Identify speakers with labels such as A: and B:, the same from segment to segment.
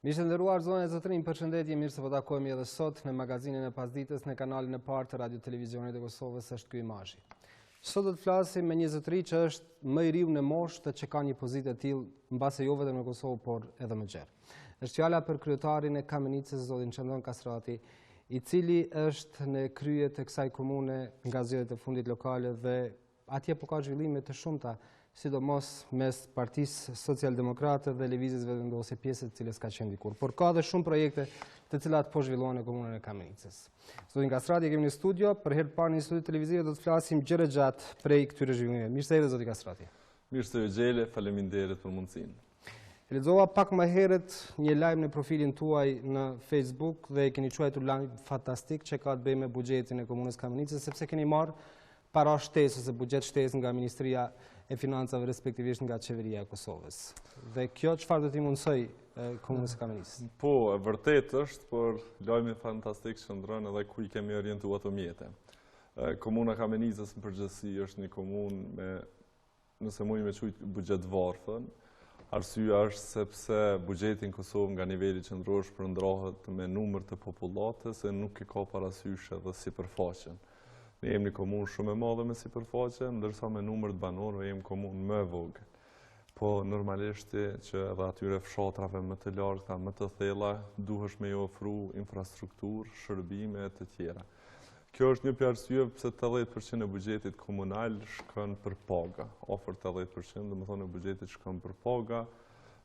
A: Mirë të nderuar zonë e zotërinj, përshëndetje, mirë se po takojmë edhe sot në magazinën e pasdites në kanalin e parë të Radio Televizionit e Kosovës, është ky Imazhi. Sot do të flasim me një zotëri që është më i riu në moshë të që ka një pozitë e tillë mbase jo vetëm në Kosovë, por edhe më gjerë. Është fjala për kryetarin e Kamenicës, zotin Qendron Kastrati, i cili është në krye të kësaj komune nga zgjedhjet e fundit lokale dhe atje po ka zhvillime të shumta, sidomos mes Partisë Socialdemokrate dhe Lëvizjes Vetëvendosje, pjesë të cilës ka qenë dikur. Por ka edhe shumë projekte të cilat po zhvillohen në komunën e Kamenicës. Zotin Kastrati, kemi në studio, për herë të parë në një studio televizive do të flasim gjëra gjatë prej këtyre zhvillimeve. Mirë se erdhe zoti Kastrati.
B: Mirë se u gjele, faleminderit për mundësinë.
A: Lexova pak më herët një lajm në profilin tuaj në Facebook dhe keni quajtur lajm fantastik që ka të bëjë me buxhetin e komunës Kamenicës, sepse keni marrë para shtesë ose buxhet shtesë nga Ministria e Financave, respektivisht nga Qeveria e Kosovës. Dhe kjo çfarë do t'i mundsoj komunës së Kamenicës?
B: Po, e vërtet është, por lajmi fantastik shndron edhe ku i kemi orientuar ato mjete. Komuna Kamenicës në përgjithësi është një komunë me, nëse mund me quajt buxhet varfën. Arsyeja është sepse buxheti në Kosovë nga niveli qendror përndrohet me numër të popullatës e nuk e ka parasysh edhe sipërfaqen. Ne jemi një komunë shumë e madhe me sipërfaqe, ndërsa me numër të banorëve jemi komunë më e vogël. Po normalisht që edhe atyre fshatrave më të larta, më të thella, duhesh me i ofru infrastrukturë, shërbime e të tjera. Kjo është një arsye pse 80% e buxhetit komunal shkon për paga. Afër 80%, domethënë e buxhetit shkon për paga,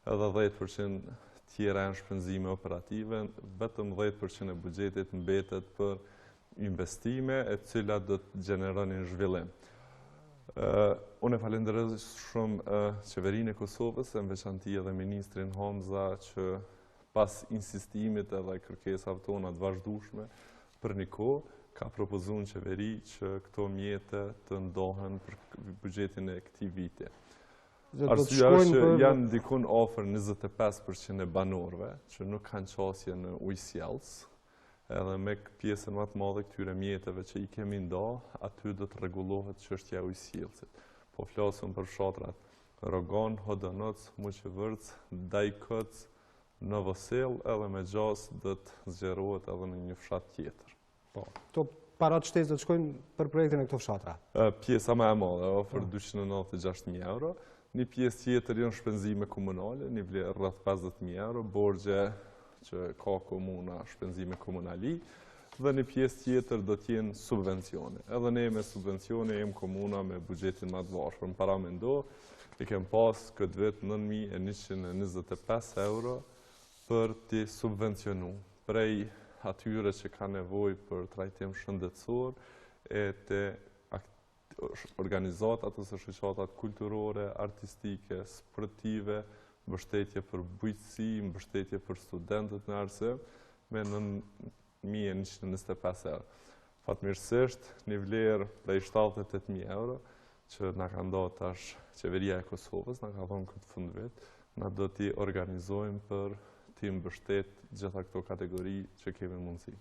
B: edhe 10% tjera janë shpenzime operative, vetëm 10% e buxhetit mbetet për investime e cilat do të gjeneronin zhvillim. Unë e falenderoj shumë Qeverinë e Kosovës, në veçanti edhe ministrin Hamza, që pas insistimit edhe kërkesave tona të vazhdueshme për një kohë, ka propozuar në qeveri që këto mjete të ndohen për buxhetin e këtij viti. Arsyeja është që janë dikun afër 25% e banorëve që nuk kanë qasje në ujësjellës, edhe me pjesën më të madhe këtyre mjeteve që i kemi nda, aty do të rregullohet çështja e ujësjellësit. Po flasim për fshatrat Rogon, Hodonoc, Muqevërc, Dajkoc, Novosel, edhe me gjas do të zgjerohet edhe në një fshat tjetër.
A: Po, to parat shtesë do të shkojnë për projektin e këto fshatra?
B: Pjesa më e madhe, ofër 296.000 euro. Një pjesë tjetër janë shpenzime komunale, një vlerë rreth 50.000 euro, borxhe që ka komuna shpenzime komunali, dhe një pjesë tjetër do t'jenë subvencione. Edhe ne me subvencione jem komuna me buxhetin më të varfër. Para mendo, i kem pas këtë vit 9.125 euro për t'i subvencionu prej atyre që ka nevojë për trajtim shëndetësor e të organizatat ose shoqatat kulturore, artistike, sportive, mbështetje për bujqësi, mbështetje për studentët në arsim, me 9.125 euro. Fatmirësisht, një vlerë prej 78.000 euro, që nga ka nda tash Qeveria e Kosovës, nga ka thonë këtë fund vit, nga do t'i organizojmë për t'i mbështet gjitha këto kategori që kemi mundësi.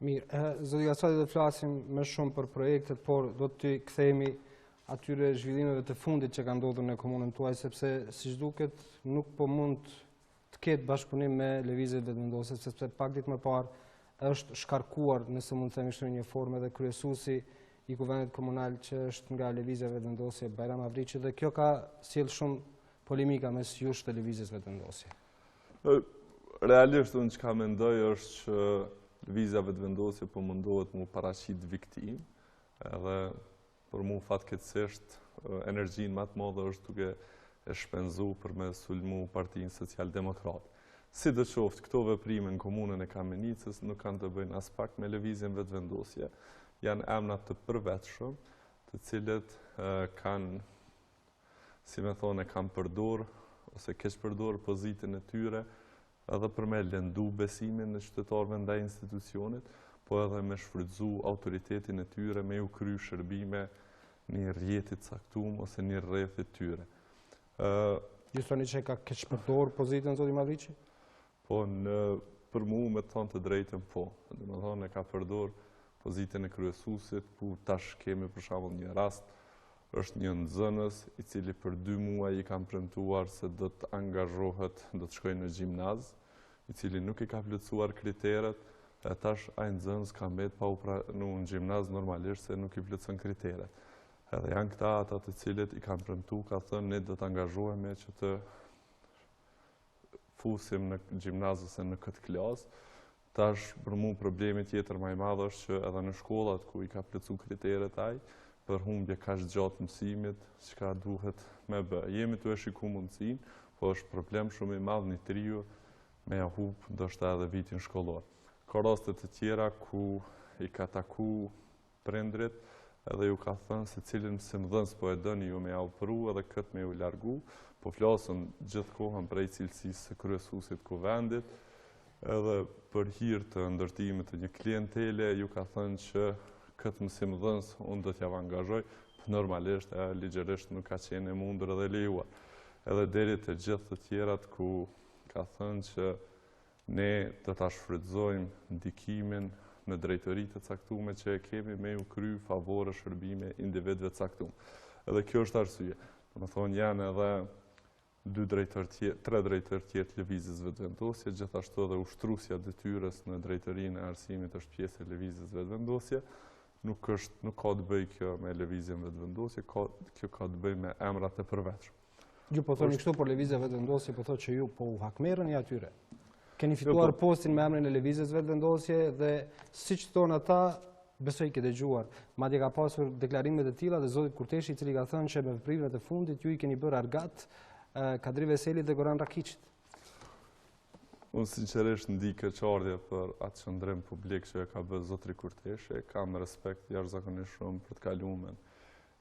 A: Mirë, zoti Kastrati do të flasim më shumë për projektet, por do t'i kthehemi atyre zhvillimeve të fundit që ka ndodhur në komunën tuaj, sepse siç duket nuk po mund të ketë bashkëpunim me Lëvizjet Vetëvendosje, sepse pak ditë më parë është shkarkuar, nëse mund të themi kështu në një formë, edhe kryesuesi i kuvendit komunal që është nga Lëvizja Vetëvendosje, Bajram Avriqi, dhe kjo ka sjell shumë polemika mes jush të Lëvizjes Vetëvendosje.
B: Realisht unë çka mendoj është që Lëvizja Vetëvendosje po mundohet mu paraqit viktim, edhe për mu fatkeqësisht energjinë më të madhe është duke e shpenzu për me sulmu Partinë Socialdemokrate. Sidoqoftë, këto veprime në komunën e Kamenicës nuk kanë të bëjnë as pak me Lëvizjen Vetëvendosje. Janë emra të përvetshëm, të cilët kanë, si me thonë, kanë përdor ose keq përdor pozitën e tyre edhe për me lëndu besimin në qytetarëve ndaj institucionit, po edhe me shfrytëzu autoritetin e tyre me u kry shërbime një rjetit caktum ose një rrethit tyre.
A: Ju thoni që ka keq përdor pozitën zoti Avriqi?
B: Po, për mu me të thonë të drejtën, po. Dhe me thonë e ka përdor pozitën e kryesuesit, ku tash kemi për shembull një rast, është një nxënës i cili për 2 muaj i kanë premtuar se do të angazhohet, do të shkojë në gjimnaz, i cili nuk i ka plotësuar kriteret, e tash ai nxënës ka mbet pa u pranu në gjimnaz normalisht se nuk i plotëson kriteret. Edhe janë këta ata të cilët i kanë premtu, ka thënë ne do të angazhohemi që të fusim në gjimnaz ose në këtë klasë. Tash për mua problemi tjetër më i madh është që edhe në shkollat ku i ka plotësu kriteret ai, për humbje kaq gjatë mësimit, çka duhet me bë. Jemi tu e shiku mundësinë, po është problem shumë i madh në triu me ja humb ndoshta edhe vitin shkollor. Ka raste të tjera ku i ka taku prindrit edhe ju ka thënë se cilin mësimdhënës po e dëni ju me ja upru edhe këtë me ju largu, po flasën gjithkohën prej cilësisë së kryesuesit të kuvendit, edhe për hir të ndërtimit të një klientele ju ka thënë që këtë mësimdhënës unë do t'ja angazhoj, normalisht e ligjërisht nuk ka qenë e mundur edhe lejuar. Edhe deri të gjithë të tjerat ku ka thënë që ne do ta shfrytëzojmë ndikimin në drejtori të caktuar që e kemi me ju kry favore shërbime individëve të caktuar. Edhe kjo është arsye. Domethënë janë edhe 3 drejtorë tjerë të lëvizjes vetëvendosje, gjithashtu edhe ushtrusja detyrës në drejtorinë e arsimit është pjesë e lëvizjes vetëvendosje. Nuk ka të bëjë kjo me lëvizjen vetëvendosje, kjo ka të bëjë me emrat e përvetshëm.
A: Ju po thoni kështu për lëvizje vetëvendosje, po thotë që ju po u hakmerrni atyre. Keni fituar postin me emrin e lëvizjes vetëvendosje dhe siç thonë ata, besoj ke dëgjuar, madje ka pasur deklarime të tilla dhe zotit Kurteshi i cili ka thënë që me veprimet e fundit ju i keni bërë argat Kadri Veselit dhe Goran Rakiçit.
B: Unë sinqerisht ndi keqardhje për atë qëndrim publik që e ka bërë zotri Kurteshi, kam respekt jashtëzakonisht shumë për të kalumen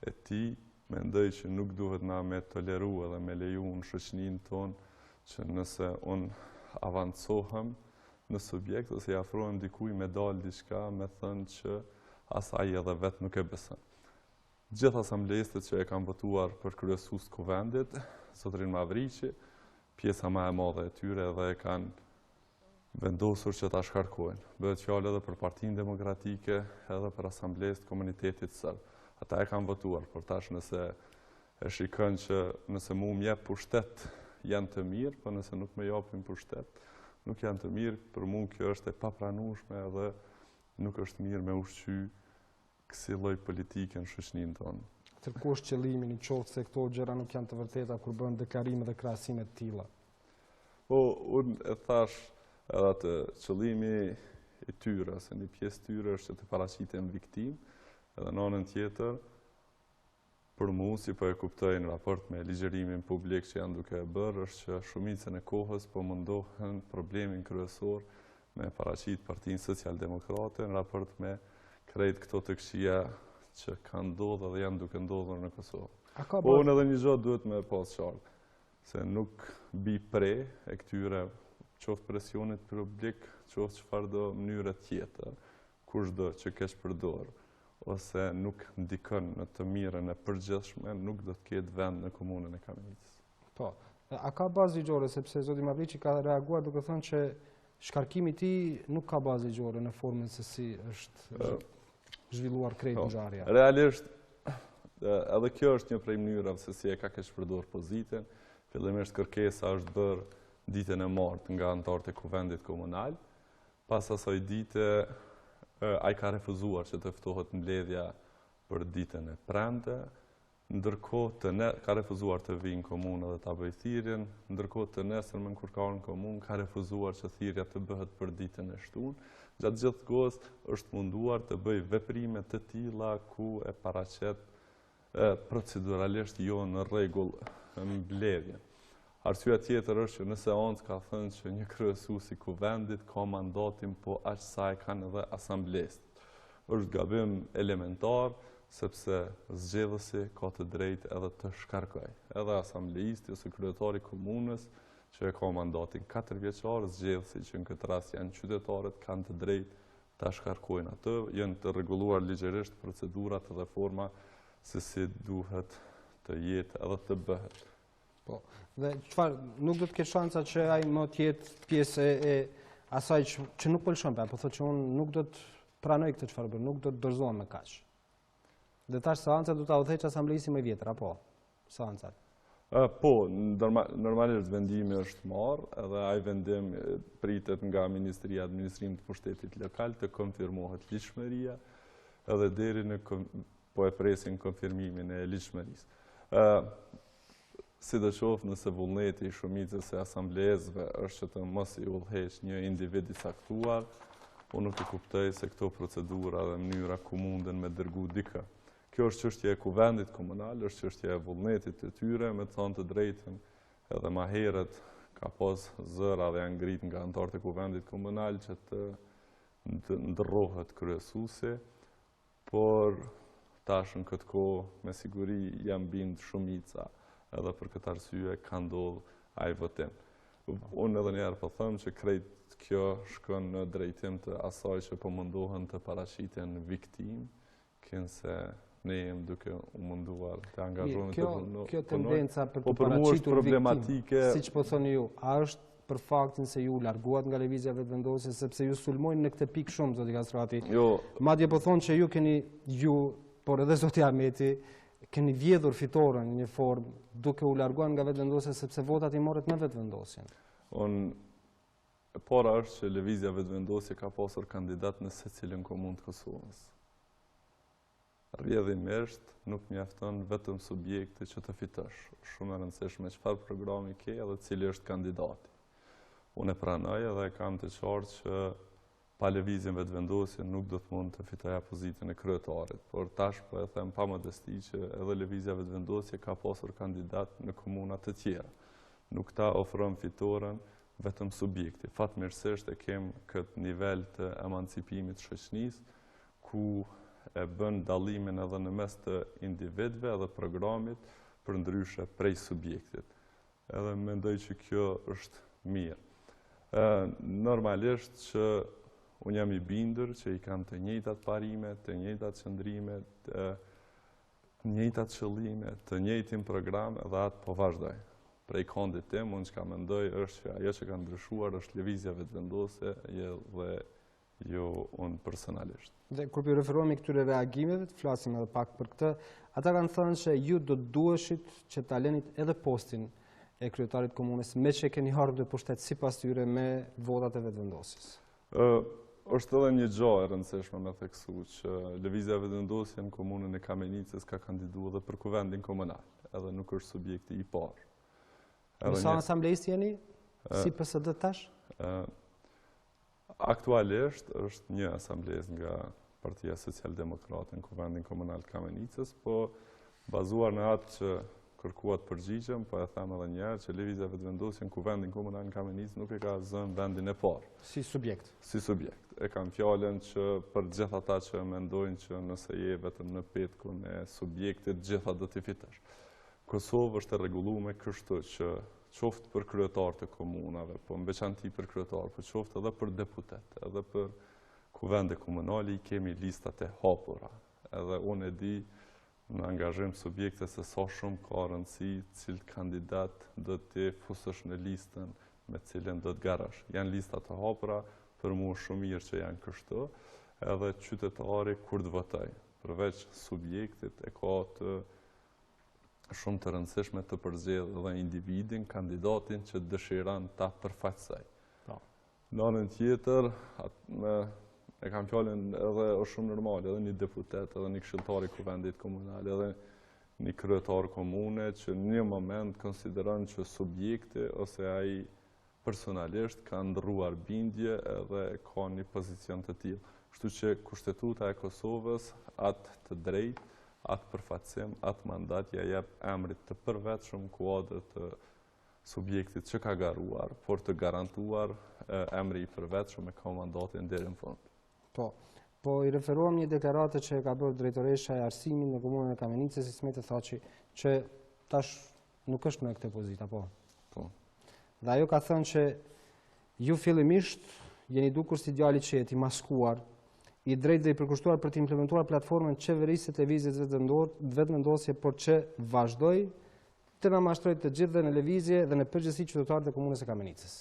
B: e tij. Mendoj që nuk duhet na me toleru edhe me leju në shoqërinë tonë që nëse unë avancohem në subjekt ose i afrohem dikujt me dal diçka me thënë që asaj edhe vetë nuk e beson. Gjithë asamblestët që e kanë votuar për kryesues të kuvendit, zotrin Mavriqi, pjesa më e madhe e tyre edhe e kanë vendosur që ta shkarkojnë. Bëhet fjalë edhe për Partinë Demokratike edhe për asamblesë të komunitetit serb. Ata e kanë votuar, por tash nëse e shikon që nëse mu m'jep pushtet janë të mirë, por nëse nuk më japin pushtet, nuk janë të mirë, për mua kjo është e papranueshme edhe nuk është mirë me ushqy kësi lloj politike në shoqërinë tonë.
A: Tërkohë qëllimi në qoftë se këto gjëra nuk janë të vërteta kur bën deklarime dhe krahasime të tilla.
B: Po, unë e thash edhe atë qëllimi i tyre, ose një pjesë tyre është që të paraqiten viktimë, edhe në anën tjetër, për mua, si po e kuptoj në raport me ligjërimin publik që janë duke e bërë, është që shumicën e kohës po mundohen problemin kryesor me paraqit Partinë Social-Demokrate në raport me krejt këto të këqija që kanë ndodhur dhe janë duke ndodhur në Kosovë. Po unë edhe një gjë duhet me pas qartë, se nuk bi pre e këtyre qoftë presionit publik, qoftë çfarëdo mënyre tjetër, kushdo që kesh përdor, ose nuk ndikon në të mirën e përgjithshme, nuk do të ketë vend në komunën e Kamenicës.
A: Po, a ka bazë ligjore, sepse zoti Mavriqi ka reaguar duke thënë që shkarkimi i tij nuk ka bazë ligjore në formën se si është zhvilluar krejt ngjarja.
B: Realisht, edhe kjo është një prej mënyrave se si e ka keq përdorur pozitën. Fillimisht kërkesa është bërë ditën e martë nga anëtarët e kuvendit komunal. Pas asaj dite ai ka refuzuar që të ftohet mbledhja për ditën e premte, ndërkohë ka refuzuar të vijë në komunë dhe ta bëjë thirrjen, ndërkohë të nesërmen kur ka në komunë ka refuzuar që thirrja të bëhet për ditën e shtunë. Gjatë gjithë kohës është munduar të bëjë veprime të tilla ku e paraqet proceduralisht jo në rregull mbledhjen. Arsyeja tjetër është që në seancë ka thënë që një kryesues i kuvendit ka mandatin, po aq sa e kanë edhe asamblesët. Është gabim elementar, sepse zgjedhësi ka të drejtë edhe të shkarkojë. Edhe asambleisti ose kryetari i komunës që e ka mandatin 4 vjeçar, zgjedhësi që në këtë rast janë qytetarët kanë të drejtë ta shkarkojnë atë, janë të rregulluar ligjërisht procedurat dhe forma se si duhet të jetë edhe të bëhet.
A: Po, dhe çfarë nuk do të ketë shansa që ai më të jetë pjesë e asaj që nuk pëlqen, po thotë që unë nuk do të pranoj këtë çfarë bën, nuk do të dorëzohem me kaq. Dhe tash seanca do ta udhëheq asambleisë më vjetër, apo seancat.
B: Po, normalisht vendimi është marrë, edhe ai vendim pritet nga Ministria e Administrimit të Pushtetit Lokal të konfirmohet ligjshmëria, edhe deri në po e presin konfirmimin e ligjshmërisë. Sidoqoftë nëse vullneti i shumicës së asamblezëve është që të mos i udhëheq një individ i caktuar, unë nuk e kuptoj se këto procedura dhe mënyra ku munden me dërgu dikë. Kjo është çështje e kuvendit komunal, është çështje e vullnetit të tyre, me të thënë të drejtën, edhe më herët ka pas zëra dhe janë ngrit nga anëtarët e kuvendit komunal që të ndërrohet kryesuesi, por tash në këtë kohë me siguri jam bind shumica, edhe për këtë arsye ka ndodhur ai votim. Unë edhe njerë po them që krejt kjo shkon në drejtim të asaj që po mundohen të paraqiten viktim, kënse ne jem duke u munduar të angazhohemi të punojmë.
A: Kjo tendenca për të
B: paraqitur
A: viktim, siç po thoni ju, a është për faktin se ju larguat nga lëvizja vetëvendosje, sepse ju sulmojnë në këtë pikë shumë, zoti Kastrati. Madje po thonë që ju, por edhe zoti Ahmeti, keni vjedhur fitoren në një formë duke u larguar nga vetëvendosja sepse votat i morët në vetëvendosjen.
B: Para është që lëvizja vetëvendosje ka pasur kandidat në secilën komunë të Kosovës. Rrjedhimisht nuk mjafton vetëm subjekti që të fitosh. Shumë e rëndësishme çfarë programi ke edhe cili është kandidati. Unë e pranoj edhe kam të qartë që pa lëvizjen vetëvendosje nuk do të mund të fitoja pozitën e kryetarit, por tash po e them pa modesti që edhe lëvizja vetëvendosje ka pasur kandidat në komuna të tjera. Nuk ta ofron fitoren vetëm subjekti. Fatmirësisht e kem këtë nivel të emancipimit shoqënisë ku e bën dallimin edhe në mes të individëve edhe programit për ndryshe prej subjektit. Edhe mendoj që kjo është mirë. Normalisht që unë jam i bindur që i kam të njëjtat parimet, të njëjtat qëndrimet, të njëjtat qëllime, të njëjtin program edhe atë po vazhdoj. Prej kondit tim, unë që ka mendoj është që ajo që ka ndryshuar është lëvizja vetëvendosje dhe jo unë personalisht.
A: Dhe kur për referohemi këtyre reagimeve, të flasim edhe pak për këtë, ata kanë thënë që ju do të duheshit që ta lenit edhe postin e kryetarit komunës me që keni ardhur në pushtet sipas tyre me votat e vetëvendosjes.
B: Është edhe një gjë e rëndësishme me theksu që lëvizja vetëvendosje në komunën e Kamenicës ka kandiduar edhe për kuvendin komunal, edhe nuk është subjekti i parë.
A: Sa asamblejist jeni si PSD tash?
B: Aktualisht është një asamblejist nga Partia Social-Demokrate në kuvendin komunal të Kamenicës, po bazuar në atë që kërkuat përgjigjem, po e them edhe njerë që lëvizja vetëvendosje në kuvendin komunal në Kamenicë nuk e ka zënë vendin e parë.
A: Si subjekt? Si
B: subjekt. E kam fjallën që për gjithë ata që mendojnë që nëse je vetëm në petkun e subjektit, gjitha do t'i fitesh. Kosovë është e rregulluar kështu që qoftë për kryetar të komunave, po në veçanti për kryetar, po qoftë edhe për deputet, edhe për kuvende komunale i kemi listat e hapura. Edhe unë e di në angazhim subjekte se sa shumë ka rëndësi cilë kandidat do të fusësh në listën me cilën do të garësh. Janë listat e hapura, për mua shumë mirë që janë kështu, edhe qytetari kur të votoj. Përveç subjektit e ka të shumë të rëndësishme të përzgjedhë dhe individin, kandidatin që dëshiron ta përfaqësoj. Në anën tjetër, e kam fjallën edhe është shumë normal, edhe një deputet, edhe një këshilltar i kuvendit komunal, edhe një kryetar komune që në një moment konsideron që subjekti ose ai personalisht ka ndrruar bindje edhe ka një pozicion të tillë. Kështu që Kushtetuta e Kosovës atë të drejtë, atë përfaqësim, atë mandat ja jep emrit të përvetshëm kuadrit të subjektit që ka garuar, por të garantuar emri i përvetshëm e ka mandatin deri në fund.
A: Po i referuam një deklaratë që ka bërë drejtoresha e arsimit në komunën e Kamenicës, Ismeti Thaçi, që tash nuk është në këtë pozitë, apo?
B: Po.
A: Dhe ajo ka thënë që ju fillimisht jeni dukur si djali që jeti maskuar, i drejtë dhe i përkushtuar për të implementuar platformën Qeverisje të lëvizjes vetëvendosje, por që vazhdoi të na mashtrojë të gjithë dhe në lëvizje dhe në përgjithësi qytetarët e komunës e Kamenicës.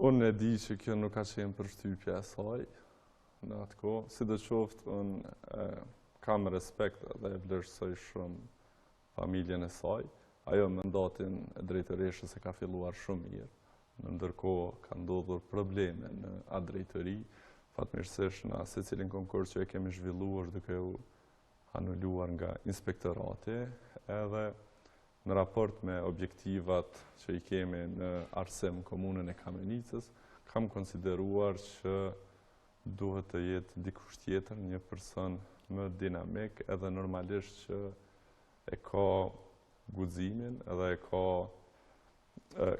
B: Unë e di që kjo nuk ka qenë përshtypja e saj në atë kohë, sidoqoftë unë kam respekt dhe e vlerësoj shumë familjen e saj. Ajo mandatin e drejtoreshës e ka filluar shumë mirë. Në ndërkohë ka ndodhur probleme në atë drejtori. Fatmirësisht në secilin konkurs që e kemi zhvilluar është duke u anuluar nga inspektorati, edhe në raport me objektivat që i kemi në arsim komunën e Kamenicës, kam konsideruar që duhet të jetë dikush tjetër, një person më dinamik, edhe normalisht që e ka guximin edhe e ka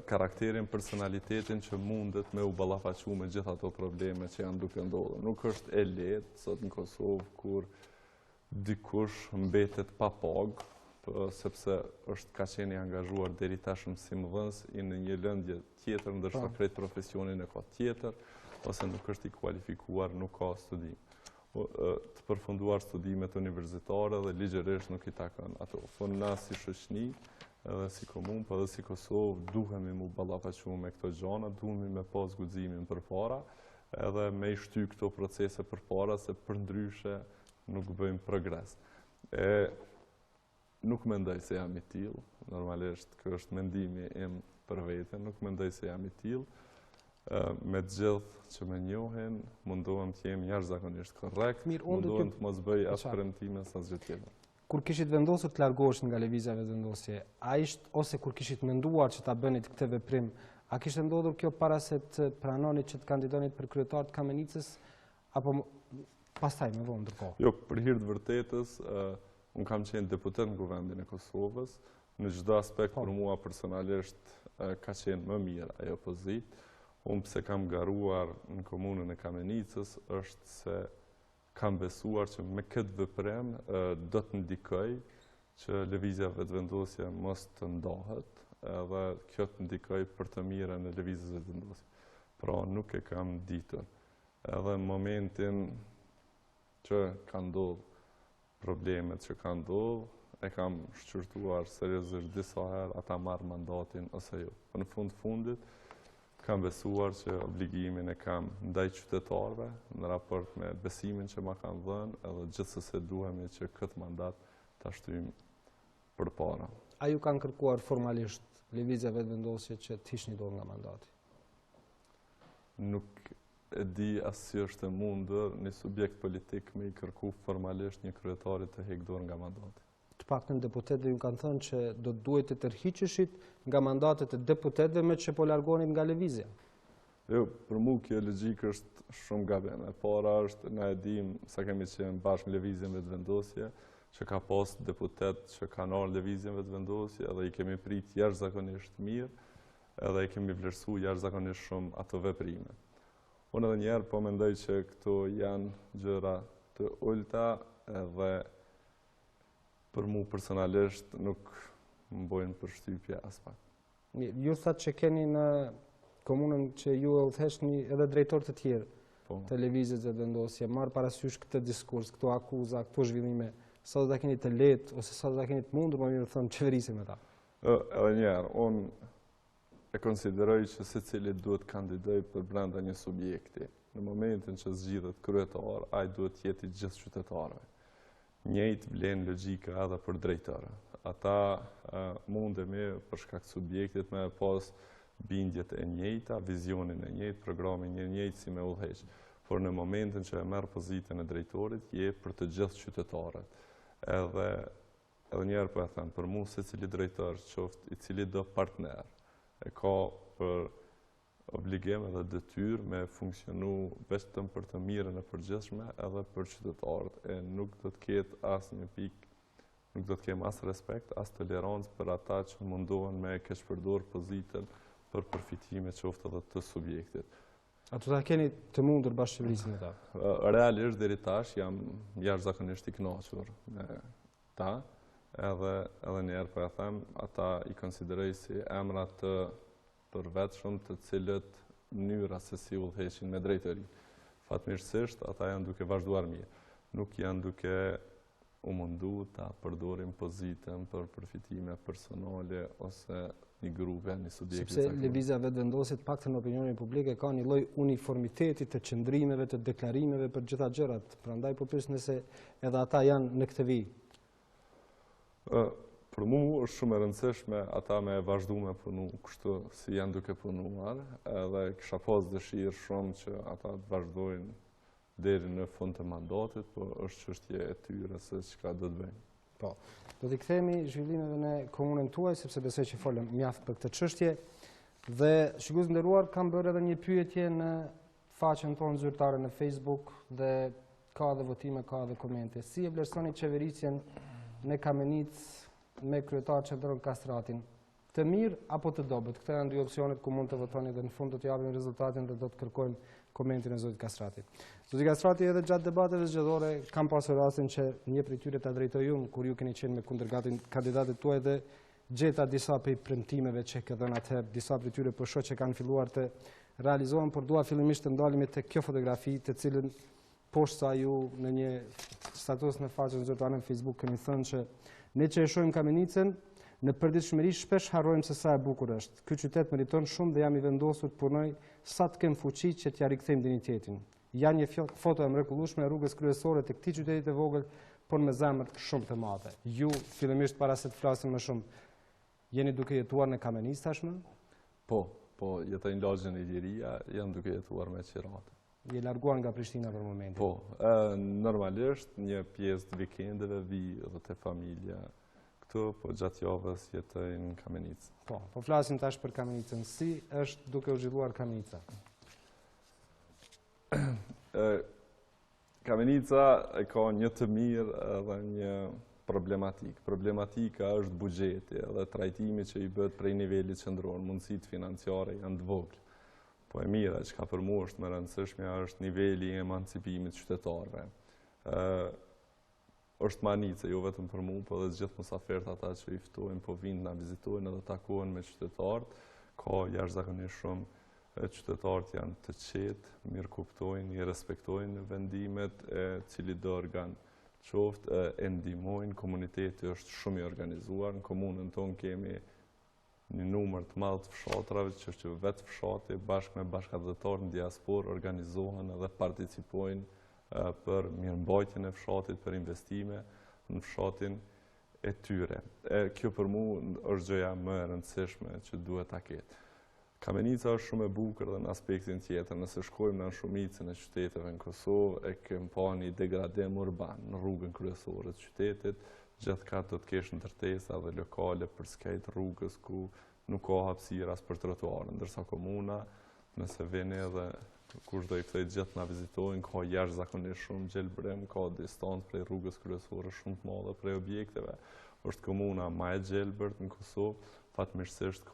B: karakterin, personalitetin që mundet me u ballafaqu me gjitha ato probleme që janë duke ndodhur. Nuk është e lehtë sot në Kosovë kur dikush mbetet pa pagë, sepse ka qenë i angazhuar deri tashmë si mëdhënës në një lëndje tjetër, ndërsa krejt profesionin e ka tjetër, ose nuk është i kualifikuar, nuk ka studim. Të përfunduar studimet universitare dhe ligjërisht nuk i takon ato. Po na si shoqëni, edhe si komunë, po edhe si Kosovë, duhemi mu ballafaqu me këto gjana, duhemi me pas guximin përpara, edhe me i shty këto procese përpara, se përndryshe nuk bëjmë progres. Nuk mendoj se jam i tillë, normalisht kjo është mendimi im për veten, nuk mendoj se jam i tillë. Me të gjithë që më njohin, mundohem të jem jashtëzakonisht korrekt, mundohem të mos bëj as premtime sa asgjë tjetër.
A: Kur kishit vendosur të largohesh nga lëvizja vetëvendosje, ose kur kishit menduar që ta bënit këtë veprim, a kishte ndodhur kjo para se të pranonit që të kandidonit për kryetar të Kamenicës, apo pastaj më vonë ndërkohë?
B: Jo, për hir të vërtetës, unë kam qenë deputet në Kuvendin e Kosovës, në çdo aspekt për mua personalisht ka qenë më mirë ajo pozitë. Unë pse kam garuar në komunën e Kamenicës është se kam besuar që me këtë veprim do të ndikoj që lëvizja vetëvendosje mos të ndahet, edhe kjo të ndikoj për të mirën e lëvizjes vetëvendosje. Pra nuk e kam ditur. Edhe në momentin që ka ndodhur problemet që ka ndodhur, e kam shqyrtuar seriozisht disa herë ata marr mandatin ose jo. Në fundit kam besuar që obligimin e kam ndaj qytetarëve në raport me besimin që ma kanë dhënë, edhe gjithsesi duhemi që këtë mandat ta shtyjmë përpara.
A: A ju kanë kërkuar formalisht lëvizja vetëvendosje që të hiqni dorë nga mandati?
B: Nuk e di as si është e mundur një subjekt politik me i kërku formalisht një kryetarit të heq dorë nga mandati.
A: Të paktën deputetëve ju kanë thënë që do të duhet të tërhiqeshit nga mandatet e deputetëve me që po largonit nga lëvizja.
B: Jo, për mu kjo logjik është shumë gabim. E para është, na e dim sa kemi qenë bashkë në lëvizjen vetëvendosje, që ka pas deputet që kanë ardhur lëvizjen vetëvendosje, edhe i kemi prit jashtëzakonisht mirë, edhe i kemi vlerësu jashtëzakonisht shumë ato veprime. Unë edhe njerë po mendoj që këto janë gjëra të ulta edhe për mu personalisht nuk më bojnë përshtypje as pak.
A: Ju thatë që keni në komunën që ju e udhëheqni edhe drejtor të tjerë të lëvizjes vetëvendosje, marr parasysh këtë diskurs, këto akuza, këto zhvillime, sa do ta keni të lehtë ose sa do ta keni të mundur, më mirë thënë, qeverisin me ta?
B: Edhe njerë, unë e konsideroj që secili duhet kandidoj për brenda një subjekti. Në momentin që zgjidhet kryetar, ai duhet të jetë i gjithë qytetarëve. Njëjtë vlen logjika edhe për drejtorët. Ata mundemi për shkak të subjektit me pas bindjet e njëjta, vizionin e njëjtë, programin e njëjtë si me udhëheq. Por në momentin që e merr pozitën e drejtorit, je për të gjithë qytetarët. Edhe njerë po e them, për mua secili drejtor, qoftë i cili do partner, e ka për obligim edhe detyrë me funksionu vetëm për të mirën e përgjithshme edhe për qytetarët. Nuk do të ketë as një pikë, nuk do të kemë as respekt, as tolerancë për ata që mundohen me keqpërdor pozitën për përfitime qoftë edhe të subjektit.
A: A do ta keni të mundur bashkëqeverisin me ta?
B: Realisht deri tash jam jashtëzakonisht i kënaqur me ta, edhe njerë po e them, ata i konsideroj si emra të përvetshëm të cilët mënyra se si udhëheqin me drejtori. Fatmirësisht, ata janë duke vazhduar mirë. Nuk janë duke u mundu ta përdorin pozitën për përfitime personale ose një grupe, një subjekti.
A: Sepse lëvizja vetë vendosit pak të në opinionin publike ka një lloj uniformiteti të qëndrimeve, të deklarimeve për gjitha gjërat. Prandaj po pyes nëse edhe ata janë në këtë vijë.
B: Për mu është shumë e rëndësishme ata me vazhdu me punu kështu si janë duke punuar, edhe kisha pas dëshirë shumë që ata të vazhdojnë deri në fund të mandatit, po është çështje e tyre se çka do të bëjnë.
A: Po, do t'i kthehemi zhvillimeve në komunën tuaj, sepse besoj që folëm mjaft për këtë çështje. Dhe shikues nderuar, kam bërë edhe një pyetje në faqen tonë zyrtare në Facebook dhe ka dhe votime, ka dhe komente. Si e vlerësoni Qeverisjen në Kamenicë me kryetar qendron Kastratin? Të mirë apo të dobët? Këto janë dy opsionet ku mund të votoni dhe në fund do të japim rezultatin dhe do të kërkojmë komentin e zotit Kastrati. Zoti Kastrati, edhe gjatë debateve zgjedhore kam pasur rastin që një prej tyre ta drejtoj unë kur ju keni qenë me kundërgatin kandidatët tuaj dhe gjeta disa prej premtimeve që ke dhënë atëherë, disa prej tyre po shoh që kanë filluar të realizohen, por dua fillimisht të ndalemi tek kjo fotografi, të cilën poshtë sa ju në një status në faqen zyrtare në Facebook keni thënë që ne që e shohim Kamenicën në përditshmëri shpesh harrojmë se sa e bukur është. Ky qytet meriton shumë dhe jam i vendosur të punoj sa të kem fuqi që t'ja rikthejmë dinjitetin. Janë një foto e mrekullueshme e rrugës kryesore të këtij qyteti të vogël, por me zemër shumë të madhe. Ju fillimisht para se të flasim më shumë, jeni duke jetuar në Kamenicë tashmë?
B: Po, jetojnë lagjën e Liria, janë duke jetuar me qiratë.
A: Je larguar nga Prishtina për momentin?
B: Po, normalisht një pjesë të vikendeve vi edhe te familja këtu, po gjatë javës jetojnë në Kamenicë.
A: Po flasim tash për Kamenicën. Si është duke u zhvilluar Kamenica?
B: Kamenica e ka një të mirë edhe një problematikë. Problematika është buxheti edhe trajtimi që i bëhet prej nivelit qendror, mundësitë financiare janë të vogla. Po e mira, që ka për mu është më rëndësishme, është niveli i emancipimit qytetarëve. Është manice, jo vetëm për mu, po dhe gjithë musafirët ata që i ftojnë, po vinë na vizitojnë edhe takohen me qytetarët. Ka jashtëzakonisht shumë qytetarët janë të qetë, mirë kuptojnë, i respektojnë vendimet e cili do organ qoftë, e ndihmojnë, komuniteti është shumë i organizuar. Në komunën tonë kemi një numër të madh të fshatrave që vetë fshati bashkë me bashkëdhëtarë në diasporë organizohen edhe participojnë për mirëmbajtjen e fshatit, për investime në fshatin e tyre. Kjo për mu është gjëja më e rëndësishme që duhet ta ketë. Kamenica është shumë e bukur dhe në aspektin tjetër. Nëse shkojmë në shumicën e qyteteve në Kosovë, e kemë pa një degradim urban në rrugën kryesore të qytetit. Gjithkatë do të kesh ndërtesa dhe lokale për skejt rrugës ku nuk ka hapësira as për trotuarën, ndërsa komuna, nëse vini edhe kush do i kthej gjithë na vizitojnë, ka jashtëzakonisht shumë gjelbrim, ka distancë prej rrugës kryesore shumë të madhe prej objekteve. Është komuna më e gjelbërt në Kosovë, fatmirësisht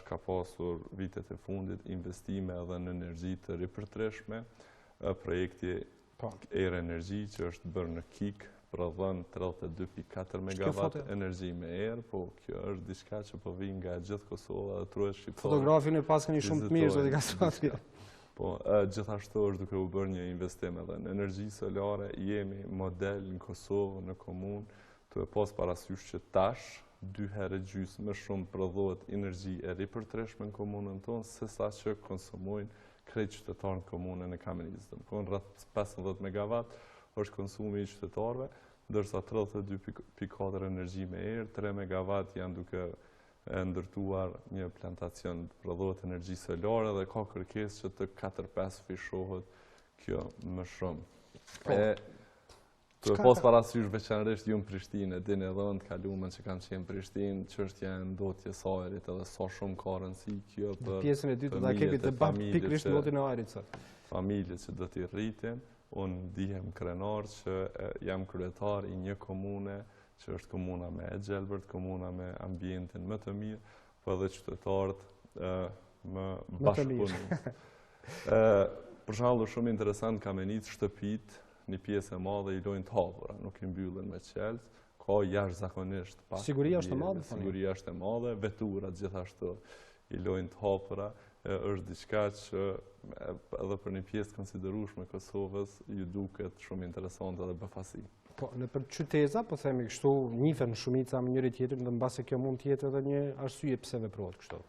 B: ka pasur vitet e fundit investime edhe në energji të ripërtreshme, projekti Air Energy që është bërë në Kik, prodhon 32.4 megawatt energji me erë, po kjo është diçka që po vijnë nga gjithë Kosova dhe truhet shqiptarë.
A: Fotografin e pas keni shumë të mirë, zoti Kastrati.
B: Po, gjithashtu është duke u bërë një investim edhe në energji solare, jemi model në Kosovë, në komunë, të e pas parasysh që tash, 2 herë gjysmë më shumë prodhohet energji e ripërtreshme në komunën tonë, se sa që konsumojnë krejt qytetarë në komunën e Kamenicës. Po, rreth 15 megawatt është konsumi i qytetarëve, ndërsa 32.4 energji me erë, 3 megawatt janë duke ndërtuar një plantacion të prodhohet energji solare dhe ka kërkesë që të 4-5 fishohet kjo më shumë. Të pas parasysh veçanërisht ju në Prishtinë, dini edhe në të kalumen që kanë qenë Prishtinë, çështja e ndotjes së ajrit edhe sa shumë ka rëndësi kjo për
A: pjesën e dytë do kemi debat pikërisht ndotjen e ajrit sot.
B: Familjet që do t'i rritin, unë ndihem krenar që jam kryetar i një komune që është komuna me e gjelbërt, komuna me ambientin më të mirë, po edhe qytetarët më bashkëpunim. Për shembull, shumë interesant Kamenicë shtëpit, një pjesë e madhe i lojnë të hapura, nuk i mbyllen me qelës, ka jashtëzakonisht pak.
A: Siguria është e madhe?
B: Siguria është e madhe, veturat gjithashtu i lojnë të hapura, është diçka që edhe për një pjesë konsiderueshme Kosovës ju duket shumë interesante dhe befasi.
A: Po, në për qyteza, po themi kështu, njifen shumica me njëri tjetrin dhe mbase kjo mund të jetë edhe një arsye pse veprohet kështu.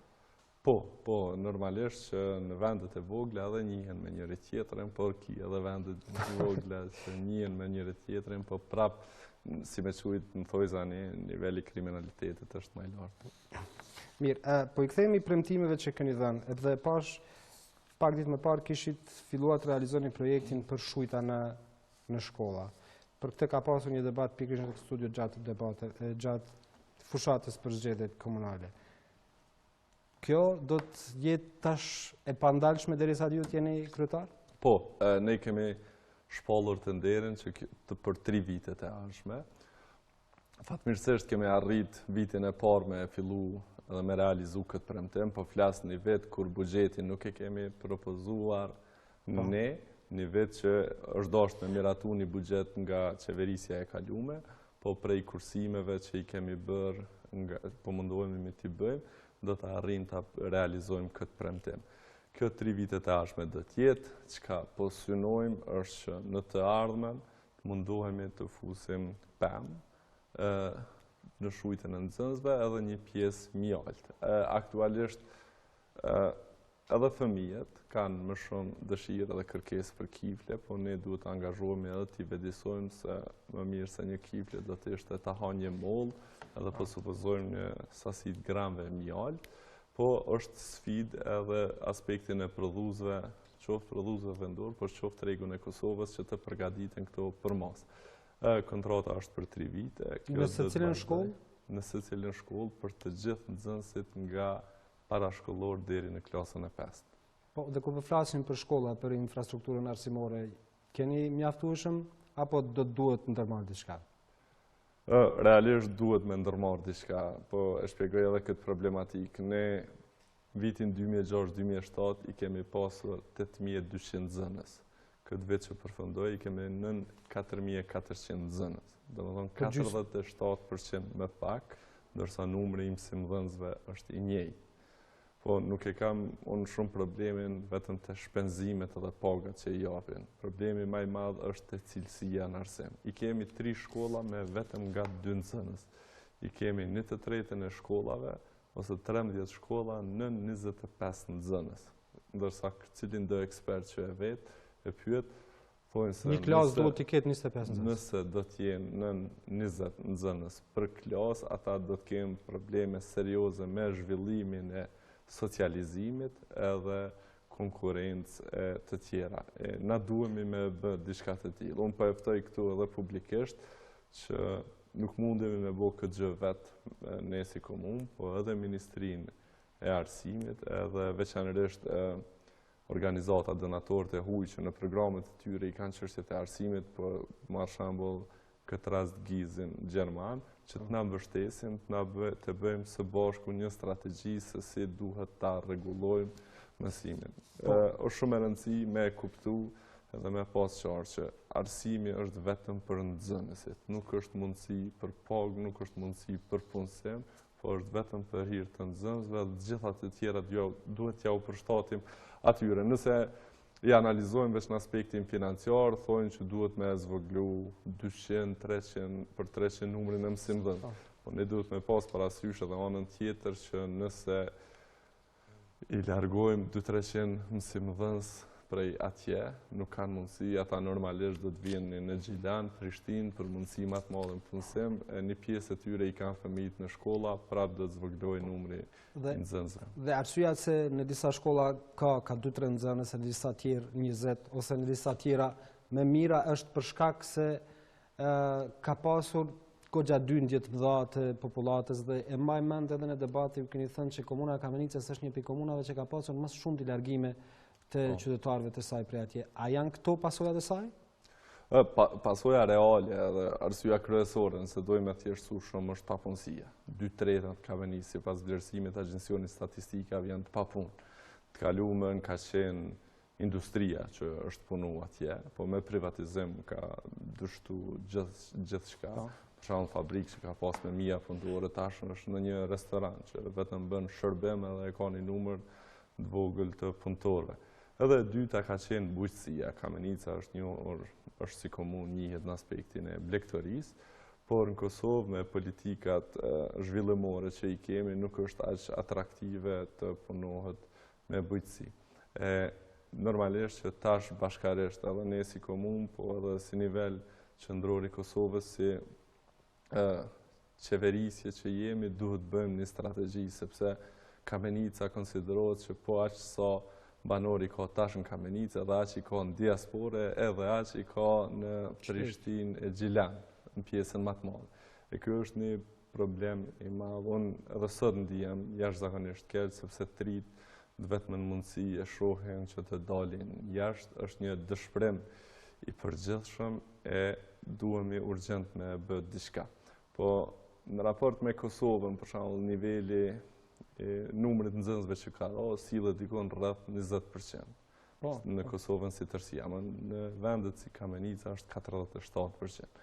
B: Po, normalisht që në vendet e vogla edhe njihen me njëri tjetrin, por ki edhe vendet e vogla që njihen me njëri tjetrin, po prap, si me qujtë në thojzani, niveli kriminalitetit është më i lartë.
A: Mirë, po i kthehemi premtimeve që keni dhënë, edhe pash, pak ditë më parë kishit filluar të realizoni projektin për shujta në shkolla. Për këtë ka pasur një debat pikërisht në studio gjatë fushatës për zgjedhjet komunale. Kjo do të jetë tash e pandalshme derisa ju të jeni kryetar?
B: Po, ne kemi shpallur të nderin që për 3 vitet e ardhshme. Fatmirësisht kemi arrit vitin e parë me fillu dhe me realizu këtë premtim, po flas një vit kur buxhetin nuk e kemi propozuar ne, një vit që është dashur me miratu një buxhet nga qeverisja e kalume, po prej kursimeve që i kemi bërë, po mundohemi me t'i bëjmë, do të arrim të realizojmë këtë premtim. Kjo 3 vitet e ardhshme do t'jetë, çka po synojmë është që në të ardhmen mundohemi të fusim pemë në shujtën e nxënësve edhe një pjesë mjaltë. Aktualisht edhe fëmijët kanë më shumë dëshirë dhe kërkesë për kifle, po ne duhet të angazhohemi edhe t'i vedisojmë se më mirë se një kifle do të ishte ta hanë një mollë, edhe po supozojmë një sasi të gramve mjalë, po është sfidë edhe aspektin e prodhuesve, qoftë prodhuesve vendor, por qoftë tregun e Kosovës që të përgatiten këto për mas. Kontrata është për 3 vite.
A: Në secilën shkollë?
B: Në secilën shkollë për të gjithë nxënësit nga parashkollor deri në klasën e 5.
A: Po, dhe kur flasim për shkolla, për infrastrukturën arsimore, keni mjaftueshëm apo do të duhet ndërmarrë diçka?
B: Realisht duhet me ndërmarrë diçka, po e shpjegoj edhe këtë problematikë. Ne vitin 2006-2007 i kemi pasur 8200 nxënës. Këtë vit që përfundoi i kemi 4400 nxënës. Domethënë 47% më pak, ndërsa numri i mësimdhënësve është i njëjtë. Po nuk e kam unë shumë problemin vetëm të shpenzimet edhe pagat që i japin. Problemi më i madh është te cilësia në arsim. I kemi 3 shkolla me vetëm nga 2 nxënës. I kemi 1/3 e shkollave ose 13 shkolla në 25 nxënës. Ndërsa cilin do ekspert që e vet e pyet, thonë se
A: një klasë duhet të ketë 25 nxënës.
B: Nëse do të jenë në 20 nxënës për klasë, ata do të kenë probleme serioze me zhvillimin e socializimit edhe konkurrencë të tjera. Na duhemi me bë diçka të tillë. Unë po e ftoj këtu edhe publikisht që nuk mundemi me bë këtë gjë vetë ne si komunë, po edhe Ministrinë e Arsimit, edhe veçanërisht organizata donatorë të huaj që në programet e tyre i kanë çështjet e arsimit, po për shembull këtë rast Gizin Gjerman, që të na mbështesin, të bëjmë së bashku një strategji se si duhet ta rregullojmë mësimin. Është shumë e rëndësishme me kuptu edhe me pas qartë që arsimi është vetëm për nxënësit, nuk është mundësi për pagë, nuk është mundësi për punësim, po është vetëm për hir të nxënësve dhe gjitha të tjera duhet t'ja u përshtatim atyre. Nëse i analizojmë veç në aspektin financiar, thonë që duhet me zvoglu 200, 300 për 300 numrin e mësimdhënësve. Po ne duhet me pas parasysh edhe anën tjetër që nëse i largojmë 200-300 mësimdhënës prej atje, nuk kanë mundësi, ata normalisht do të vinë në Gjilan, Prishtinë për mundësi më të madhe në punësim, një pjesë e tyre i kanë fëmijët në shkolla, prapë do të zvoglojë numri nxënësve.
A: Dhe arsyeja se në disa shkolla ka 2-3 nxënës, në disa tjerë 20 ose në disa tjera me mira është për shkak se ka pasur goxha dyndje të mëdha të popullatës dhe e mbaj mend edhe në debati keni thënë që komuna e Kamenicës është një prej komunave që ka pasur më shumë të largime të qytetarëve të saj prej atje. A janë këto pasojat e saj?
B: Pasoja reale dhe arsyeja kryesore nëse dojmë me thjeshtësu shumë është papunësia. 2/3 të Kamenisë sipas vlerësimit të Agjencionit Statistikave janë të papunë. Të kaluamën ka qenë industria që është punu atje, po me privatizim ka dështu gjithçka. Për shembull fabrikë që ka pas me mija punëtorë tashmë është në një restoran që vetëm bën shërbim edhe e ka një numër të vogël të punëtorëve. Edhe e dyta ka qenë bujqësia. Kamenica është si komunë njihet në aspektin e blegtorisë, por në Kosovë me politikat zhvillimore që i kemi nuk është aq atraktive të punohet me bujqësi. Normalisht që tash bashkarisht edhe ne si komunë, po edhe si nivel qendror i Kosovës, si qeverisje që jemi, duhet bëjmë një strategji, sepse Kamenica konsiderohet që po aq sa banori ka tash në Kamenica, edhe aq i ka në diaspore, edhe aq i ka në Prishtinë e Gjilan, në pjesën më të madhe. E kjo është një problem i madh. Unë edhe sot ndihem jashtëzakonisht keq, sepse trit vetëm në mundësi e shohin që të dalin jashtë, është një dëshpërim i përgjithshëm e duhemi urgjent me bë diçka. Po në raport me Kosovën, për shembull, niveli numrit nxënësve që ka sillet dikon rreth 20%. Në Kosovën si tërësi, ama në vendet si Kamenica është 47%.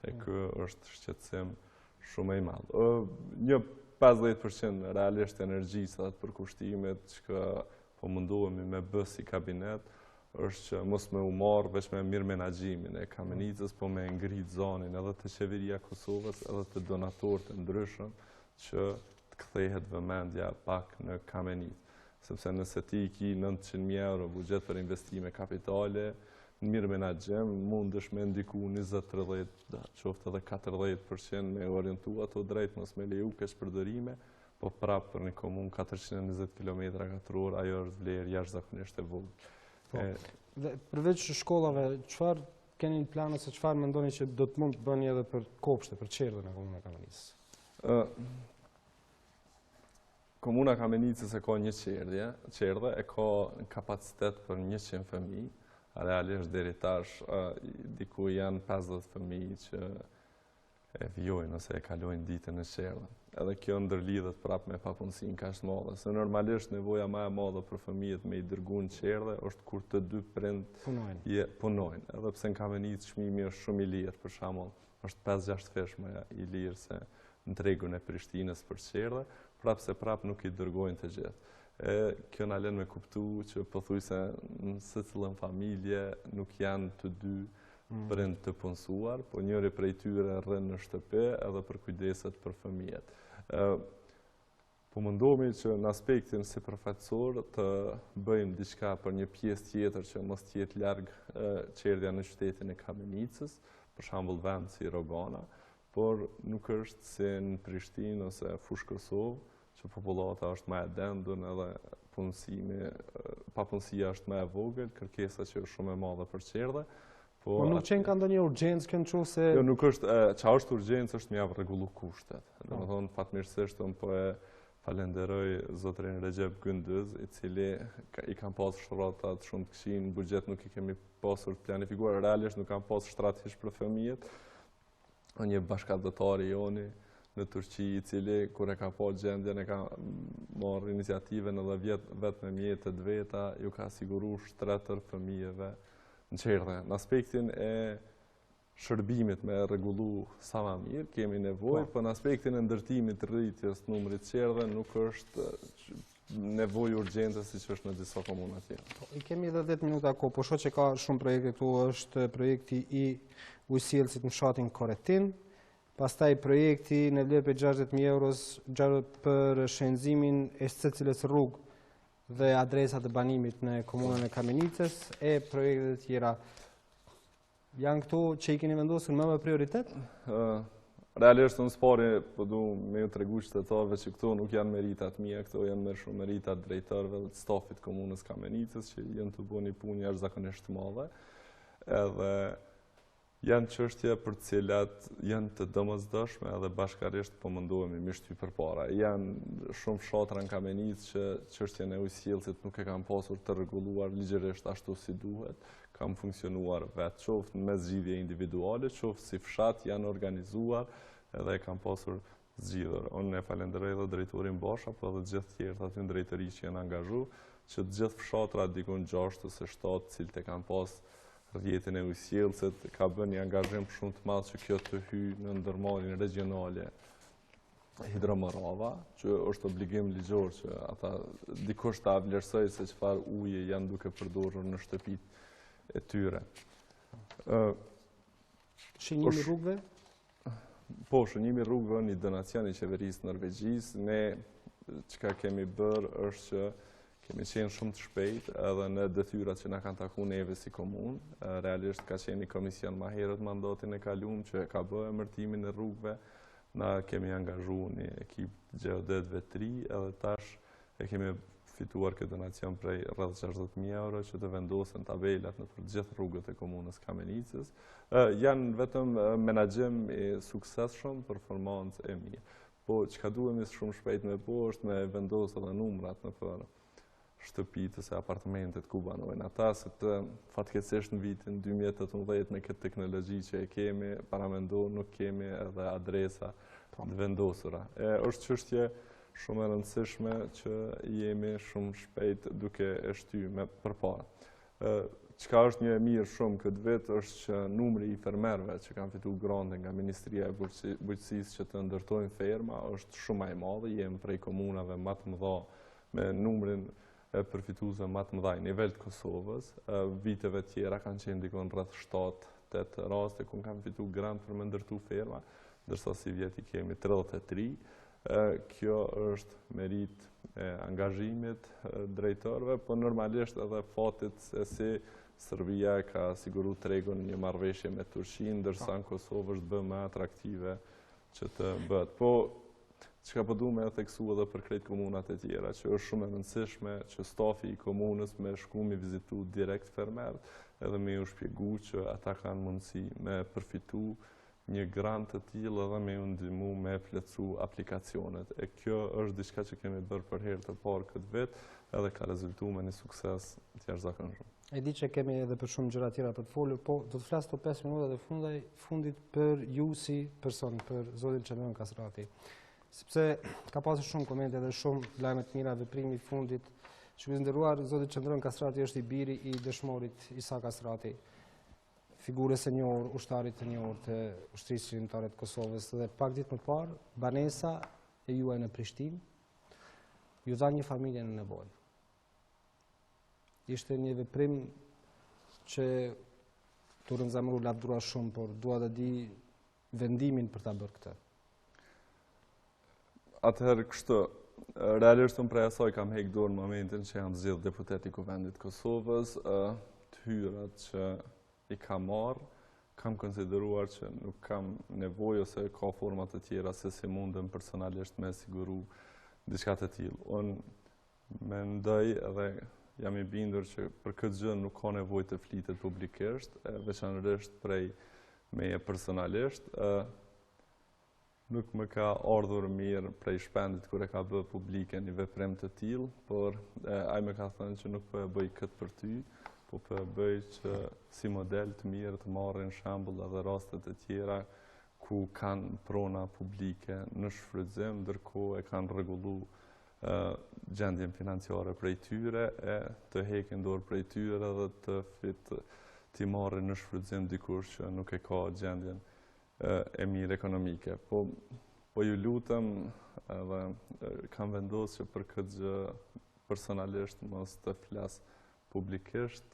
B: E kjo është shqetësim shumë i madh. Një 50% realisht energjisë dhe përkushtimet që po mundohemi me bë si kabinet është që mos me u marrë veç me mirë menaxhimin e Kamenicës, po me ngrit zonin edhe të qeveria Kosovës, edhe të donatorët e ndryshëm që të kthehet vëmendja pak në Kamenicë. Sepse nëse ti ki 900.000 euro buxhet për investime kapitale, në mirë menaxhim mundesh me ndiku 20-30, qoftë edhe 40% me orientu ato drejt, mos me leju keq përdorime, po prapë për një komunë 420 km2, ajo është vlerë jashtëzakonisht e vogël.
A: Përveç shkollave, çfarë keni në plane, se çfarë mendoni që do të mund të bëni edhe për kopshte, për qerdhen e komunës Kamenicës?
B: Komuna Kamenicës e ka një qerdhe, e ka kapacitet për 100 fëmijë. Realisht deri tash diku janë 50 fëmijë që e vjojnë ose e kalojnë ditën në qerdhe. Edhe kjo ndërlidhet prapë me papunësinë kaq të madhe. Se normalisht nevoja më e madhe për fëmijët me i dërgu në qerdhe është kur të dy prind punojnë. Edhe pse në Kamenicë çmimi është shumë i lirë, për shembull, është 5-6 fish më i lirë se në tregun e Prishtinës për qerdhe, prapë se prapë nuk i dërgojnë të gjithë. Kjo na lën me kuptu që pothuajse në secilën familje nuk janë të dy prind të punësuar, po njëri prej tyre rrin në shtëpi edhe për kujdeset për fëmijët. Po mundohemi që në aspektin si përfaqësor të bëjmë diçka për një pjesë tjetër që mos të jetë larg qerdhja në qytetin e Kamenicës, për shembull vend si Rogana, por nuk është si në Prishtinë ose fushë Kosovë, që popullata është më e dendur edhe papunësia është më e vogël, kërkesa që është shumë e madhe për qerdhe.
A: Po nuk qenë ka ndonjë urgjencë kënë që se...
B: Jo, nuk është, qa është urgjencë është mjavë rregullu kushtet. Dhe më thonë, fatmirësisht, unë po e falenderoj zotrin Recep Gündüz, i cili i kam pasur shtratat shumë të këqij, në buxhet nuk i kemi pasur të planifikuar, realisht nuk kam pasur shtratisht për fëmijët. Një bashkëdhëtar i joni në Turqi, i cili kur e ka pa gjendjen e ka marrë iniciativen edhe vetë me mjetet veta, ju ka siguru shtretër fëmijëve në qerdhe. Në aspektin e shërbimit me rregullu sa më mirë, kemi nevojë, po në aspektin e ndërtimit rritjes numrit qerdhe nuk është nevojë urgjente siç është në disa komuna tjera.
A: I kemi edhe 10 minuta kohë, po shoh që ka shumë projekte këtu, është projekti i ujësjellësit në fshatin Koretin, pastaj projekti në vlerë për 60.000 euros për shpenzimin e secilës rrugë dhe adresat e banimit në komunën e Kamenicës, e projekte të tjera. Janë këto që i keni vendosur më me prioritet?
B: Realisht në spari, po du me ju tregu qytetarëve që këto nuk janë meritat mia, këto janë më shumë meritat drejtorëve dhe stafit komunës Kamenicës që janë të bëni punë jashtëzakonisht të madhe. Edhe janë çështje për të cilat janë të domosdoshme edhe bashkarisht po mundohemi me shty përpara. Janë shumë fshatra në Kamenicë që çështjen e ujësjellësit nuk e kanë pasur të rregulluar ligjërisht ashtu si duhet. Kam funksionuar vetë, qoftë me zgjidhje individuale, qoftë si fshat janë organizuar edhe e kam pasur zgjidhur. Unë e falenderoj edhe drejtorin Basha, po edhe gjithë tjerët aty në drejtori që janë angazhu, që të gjithë fshatrat dikon 6 ose 7 cilët e kanë pas rrjetin e ujësjellësit, ka bërë një angazhim shumë të madh që kjo të hyjë në ndërmarrjen regionale hidromarrava, që është obligim ligjor që ata dikush ta vlerësoj se çfarë uje janë duke përdorur në shtëpitë e tyre.
A: Shënimi rrugëve?
B: Po, shënimi rrugëve një donacion i qeverisë norvegjisë. Ne çka kemi bërë është që kemi qenë shumë të shpejt edhe në detyrat që na kanë taku neve si komunë. Realisht ka qenë një komision ma herët mandatin e kaluar që ka bërë emërtimin e rrugëve. Na kemi angazhuar një ekip gjeodetëve të ri edhe tash e kemi fituar këtë donacion prej rreth 60.000 euro që të vendosen tabelat në të gjithë rrugët e komunës Kamenicës. Janë vetëm menaxhim i suksesshëm, performancë e mirë. Po çka duhemi shumë shpejt me po është me vendosur edhe numrat në për shtëpitë ose apartamentet ku banojnë ata, se të fatkeqësisht në vitin 2018 me këtë teknologji që e kemi, paramendo nuk kemi edhe adresa të vendosura. Është çështje shumë e rëndësishme që jemi shumë shpejt duke e shtyr me përpara. Çka është një e mirë shumë këtë vit është që numri i fermerëve që kanë fituar grante nga Ministria e Bujqësisë që të ndërtojnë ferma është shumë më i madh. Jemi prej komunave më të mëdha me numrin e përfituesve më të mëdha në nivel të Kosovës. Viteve tjera kanë qenë dikon rreth 7-8 raste ku kanë fituar grant për me ndërtu ferma, ndërsa si vjeti kemi 33. Kjo është merit e angazhimit drejtorëve, po normalisht edhe fatit se si Serbia ka siguru tregun një marrëveshje me Turqinë, ndërsa në Kosovë është bërë më atraktive që të bëhet. Po, çka po du me theksu edhe për krejt komunat e tjera, që është shumë e rëndësishme që stafi i komunës me shku mi vizitu direkt fermerët, edhe me ju shpjegu që ata kanë mundësi me përfitu një grant të tillë edhe me ju ndihmu me plotësu aplikacionet. E kjo është diçka që kemi bërë për herë të parë këtë vit, edhe ka rezultuar me një sukses të jashtëzakonshëm.
A: E di që kemi edhe për shumë gjëra tjera për të folur, po do të flas të 5 minuta dhe fundit për ju si person, për zotin qendron Kastrati. Sepse ka pasur shumë komente dhe shumë lajme të mira veprimi i fundit. Shqipërisë nderuar, zoti qendron Kastrati është i biri i dëshmorit Isa Kastrati, figurës e njohur, ushtarit të njohur të ushtrisë qendrore të Kosovës. Dhe pak ditë më parë, banesa e juaj në Prishtinë ju dha një familje në nevojë. Ishte një veprim që të rëndzamëru lavdura shumë, por dua të di vendimin për ta bërë këtë.
B: Atëherë kështu, realisht unë prej asaj kam hek dorë në momentin që jam zgjedhur deputet i Kuvendit Kosovës, të hyrat që i kam marrë, kam konsideruar që nuk kam nevojë ose ka forma të tjera se si mundem personalisht me siguru diçka të tillë. Unë mendoj edhe jam i bindur që për këtë gjë nuk ka nevojë të flitet publikisht, veçanërisht prej meje personalisht. Nuk më ka ardhur mirë prej shpendit kur e ka bërë publike një veprim të tillë, por ai më ka thënë që nuk po e bëj këtë për ty, po po e bëj që si model të mirë të marrin shembull edhe raste të tjera ku kanë prona publike në shfrytëzim, ndërkohë e kanë rregulluar gjendjen financiare prej tyre, e të hekin dorë prej tyre dhe t'i marrin në shfrytëzim dikush që nuk e ka gjendjen e mirë ekonomike. Po ju lutem edhe kam vendosur që për këtë gjë personalisht mos të flas publikisht,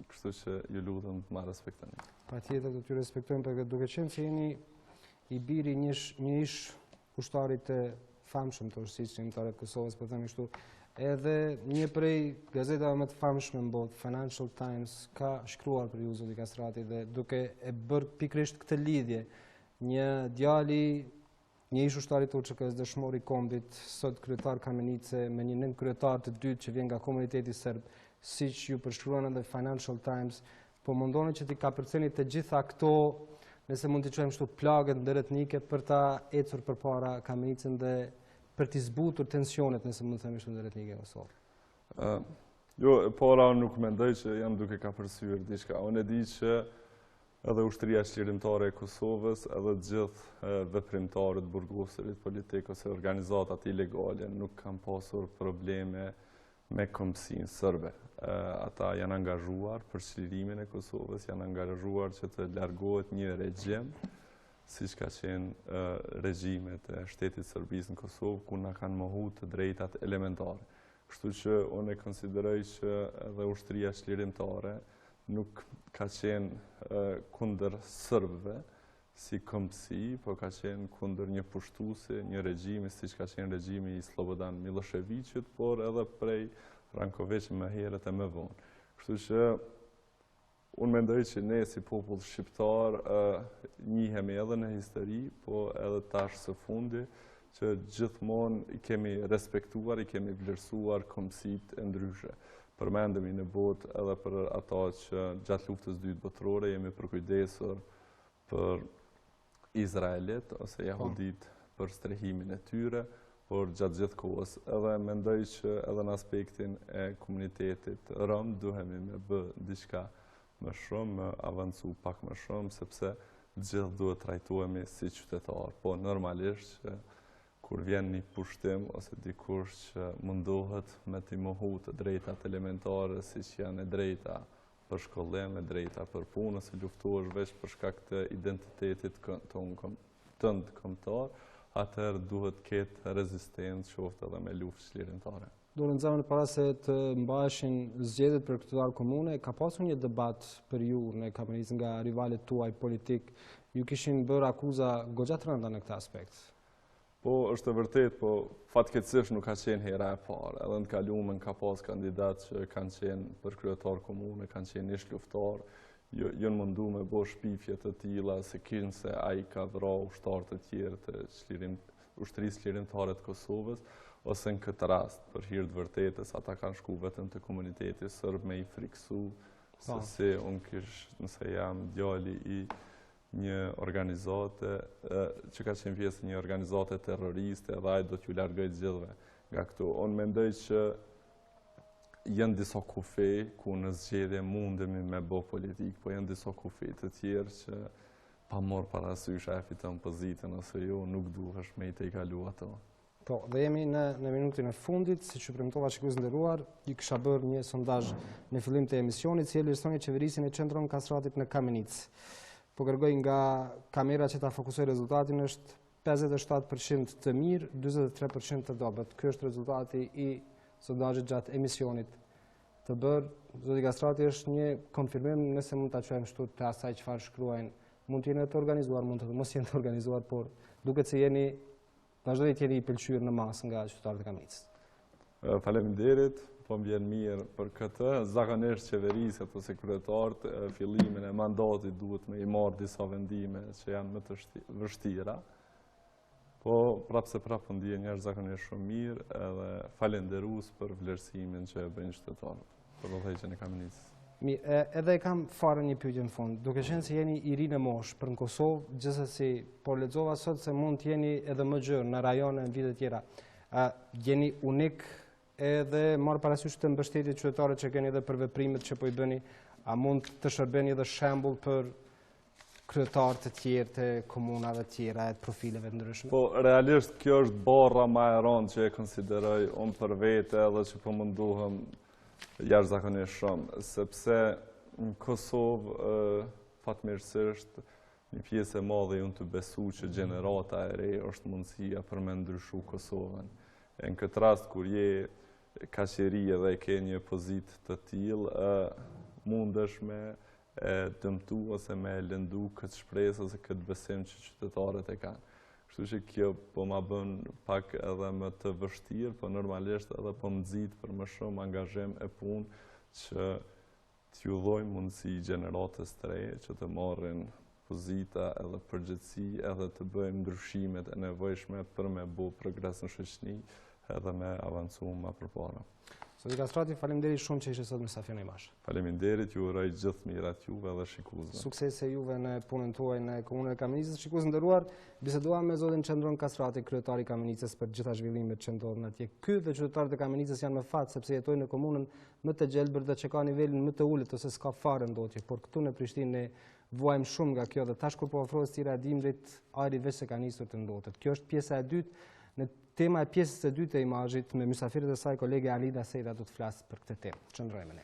B: kështu që ju lutem të ma respektoni. Patjetër
A: do t'ju respektojmë, për duke qenë që jeni i biri një ish ushtarit të famshëm të ushtrisë qendrore të Kosovës, po them kështu, edhe një prej gazetave më të famshme në botë, Financial Times, ka shkruar për ju zoti Kastrati dhe duke e bërë pikërisht këtë lidhje, një djali, një ish ushtarit të UÇK-s, dëshmor i kombit, sot kryetar Kamenice, me një nën kryetar të dytë që vjen nga komuniteti serb, siç ju përshkruan edhe Financial Times, po mundoni që t'i kapërceni të gjitha këto, nëse mund t'i quajmë kështu, plagët ndërretnike për ta ecur përpara Kamenicën dhe për t'i zbutur tensionet, nëse mund të themi kështu, ndërretnike në Kosovë.
B: Jo, para nuk mendoj që jam duke kapërcyer diçka. Unë e di që edhe ushtria qlirimtare e Kosovës, edhe gjithë veprimtarët, burgosurit politik ose organizatat ilegale nuk kanë pasur probleme me kombësinë serbe. Ata janë angazhuar për çlirimin e Kosovës, janë angazhuar që të largohet një regjim siç ka qenë regjimet e shtetit Serbisë në Kosovë, ku na kanë mohu të drejtat elementare. Kështu që unë e konsideroj që edhe ushtria çlirimtare nuk ka qenë kundër serbëve si këmbësi, po ka qenë kundër një pushtuesi, një regjimi siç ka qenë regjimi i Slobodan Miloševićit, por edhe prej Ranković më herët e më vonë. Kështu që unë mendoj që ne si popull shqiptar njihemi edhe në histori, po edhe tash së fundi, që gjithmonë i kemi respektuar, i kemi vlerësuar këmbësitë e ndryshe. Përmendemi në botë edhe për ata që gjatë luftës së dytë botërore jemi përkujdesur për Izraelit ose jahudit për strehimin e tyre, por gjatë gjithë kohës edhe mendoj që edhe në aspektin e komunitetit rom duhemi me bë diçka më shumë, më avancu pak më shumë, sepse gjithë duhet trajtohemi si qytetar. Po normalisht që kur vjen një pushtim ose dikush që mundohet me t'i mohu të drejtat elementare, siç janë e drejta për shkollim, e drejta për punë, ose luftohesh veç për shkak të identitetit tënd kombëtar, atëherë duhet ketë rezistencë qoftë edhe me luftë çlirimtare.
A: Duhet në zemën para se të mbaheshin zgjedhjet për kryetar komune, ka pasur një debat për ju në Kamenicë nga rivalet tuaj politik, ju kishin bërë akuza goxha të rënda në këtë aspekt.
B: Po, është e vërtet, po fatkeqësisht nuk ka qenë hera e parë. Edhe në kalumen ka pas kandidat që kanë qenë për kryetar komune, kanë qenë ish luftar, jënë mundu me bo shpifje të tilla se kinë se ai ka vrarë ushtarë të tjerë të ushtrisë çlirimtare të Kosovës, ose në këtë rast, për hir të vërtetës, ata kanë shku vetëm të komuniteti serb me i friksu, se unë kish, nëse jam djali i një organizate që ka qenë pjesë një organizate terroriste dhe ai do t'ju largoj të gjithëve nga këtu. Unë mendoj që janë disa kufe ku në zgjedhje mundemi me bë politikë, po janë disa kufe të tjerë që pa marrë parasysh a e fiton pozitën ose jo, nuk duhesh me i tejkalu ato.
A: Po, dhe jemi në minutin e fundit, si që premtova shikues nderuar, i kisha bërë një sondazh në fillim të emisionit, si e vlerësoni qeverisjen e qendron Kastratit në Kamenicë. Po kërkoj nga kamera që ta fokusoj rezultatin, është 57% të mirë, 43% të dobët. Ky është rezultati i sondazhit gjatë emisionit të bërë. Zoti Kastrati është një konfirmim, nëse mund ta quajmë kështu, të asaj çfarë shkruajnë. Mund të jeni të organizuar, mund të mos jeni të organizuar, por duket se vazhdoni të jeni i pëlqyer në masë nga qytetarët e Kamenicës.
B: Faleminderit, po më vjen mirë për këtë. Zakonisht qeverisjet ose kryetarët fillimin e mandatit duhet me i marrë disa vendime që janë më të vështira. Po prapse prapë ndihen njerëz zakonisht shumë mirë edhe falenderues për vlerësimin që e bëjnë qytetarët për udhëheqjen e Kamenicës.
A: Mirë, edhe kam fare një pyetje në fund. Duke qenë se jeni i ri në moshë për në Kosovë, gjithsesi, por lexova sot se mund të jeni edhe më gjerë në rajone në vite tjera. Jeni unik edhe marrë parasysh të mbështetjet qytetare që keni edhe për veprimet që po i bëni, a mund të shërbeni edhe shembull për kryetarë të tjerë të komunave të tjera e të profileve të ndryshme?
B: Po realisht kjo është barra më e rëndë që e konsideroj unë për vete edhe që po munduhem jashtëzakonisht shumë, sepse në Kosovë fatmirësisht një pjesë e madhe unë të besu që gjenerata e re është mundësia për me ndryshu Kosovën. E në këtë rast kur je kaqëri edhe ke një pozitë të tillë, mundesh me e dëmtu ose me lëndu këtë shpresë ose këtë besim që qytetarët e kanë. Kështu që kjo po ma bën pak edhe më të vështirë, po normalisht edhe po më nxit për më shumë angazhim e punë që t'ju dhojmë mundësi gjeneratës të re që të marrin pozita edhe përgjithësi edhe të bëjmë ndryshimet e nevojshme për me bo progres në shoqëri edhe me avancu më përpara.
A: Zoti Kastrati, faleminderit shumë që ishte sot mysafir në Imazh.
B: Faleminderit, ju uroj gjithë mirat juve dhe shikuesve.
A: Suksese juve në punën tuaj në komunën e Kamenicës. Shikues nderuar, biseduam me zotin Qendron Kastrati, kryetari i Kamenicës për gjitha zhvillimet që ndodhin atje. Ky dhe qytetarët e Kamenicës janë me fat sepse jetojnë në komunën më të gjelbër dhe që ka nivelin më të ulët ose s'ka fare ndotje, por këtu në Prishtinë ne vuajmë shumë nga kjo dhe tash kur po ofrohet stira e dimrit, ajri veç se ka nisur të ndotet. Kjo është pjesa e dytë. Në tema e pjesës së dytë e Imazhit me mysafirët e saj kolege Alida Sejda do të flasë për këtë temë. Qëndrojmë ne.